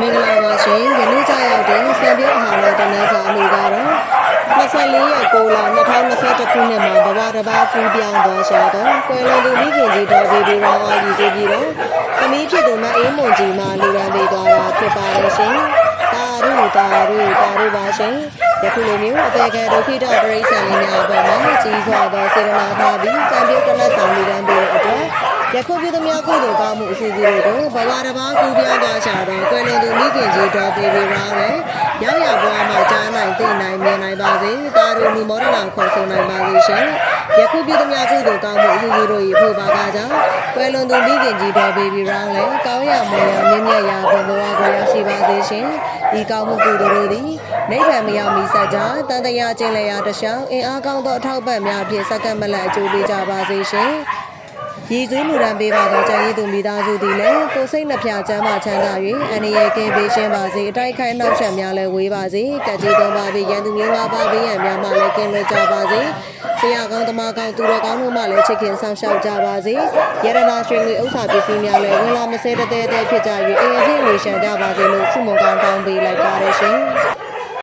မင်္ဂလာပါရှင်ယနေ့ကြောက်ရောက်တဲ့စံပြုတ်ဟာလာတနန်းစာအမှုကတော့24ရက်6လ2021ခုနှစ်မှာဘဝတစ်ပါးဖူးပြောင်းသွားရှာတော့ကွယ်လွန်သူမိခင်ကြီးတော်ဗီဒီရောင်းအားကြီးပြီးတော့သမီးဖြစ်သူမအေးမွန်ကြီးမှလူရန်ပေးသွားတာဖြစ်ပါတယ်ရှင်တာရုပါရှင်ယခုလိုမျိုးအပေကဒုက္ခိတပရိစ္ဆာန်လေးများအပေါ်မှာကြီးစွာသောစေတနာထားပြီးစံပြုတ်တလက်ဆောင်လူရန်ပေးတဲ့အတွက်ယခုပြုသမျှကုသိုလ်ကောင်းမှုအစီအစဉ်တွေကိုဘဝတစ်ပါးကူးပြောင်းသွားရှာတော့ကွယ်လွန်သူမိခင်ကြီးတော်ဗီဒီရောင်းပဲရောက်ရဘွားမှာကြားနိုင်သိနိုင်မြင်နိုင်ပါစေတာရုလူမောဒနာခေါ်ဆိုနိုင်ပါစေရှင်ယခုပြုသမျှကုသိုလ်ကောင်းမှုအစီအစဉ်တို့၏ဖို့ပါကကြောင့်ကွယ်လွန်သူမိခင်ကြီးတော်ဗီဒီရောင်းလည်းကောင်းရမွန်ရမြင့်မြတ်ရာဘဝကိုရရှိပါစေရှင်ဒီကောင်းမှုကုသိုလ်တို့သည်နိဗ္ဗာန်မရောက်မီဆက်ကြတန်တရားကျင့်လျာတခြားအင်အားကောင်းသောအထောက်ပံ့များဖြင့်စက္ကန့်မလတ်အကျိုးပေးကြပါစေရှင်ရည်စူးလူရန်ပေးပါသောကြံရည်သူမိသားစုသည်လည်းကိုယ်စိတ်နှဖျားချမ်းသာချမ်းသာ၍အန္တရာယ်ကင်းပေးရှင်းပါစေအတိုက်ခိုက်နောက်ဆက်များလည်းဝေးပါစေကကြည်တော်ပါပေရန်သူမျိုးပါဘေးရန်များမှလည်းကင်းလွတ်ကြပါစေဆရာကောင်းသမားကောင်းသူတော်ကောင်းတို့မှလည်းချစ်ခင်ဆောင်ရှောက်ကြပါစေရတနာရွှေငွေဥစ္စာပစ္စည်းများလည်းဝင်လာမစဲတဲ့ဖြစ်ကြ၍အင်းအင်းဝေရှံကြပါစေလို့ဆုမွန်ကောင်းတောင်းပေးလိုက်ပါရရှင်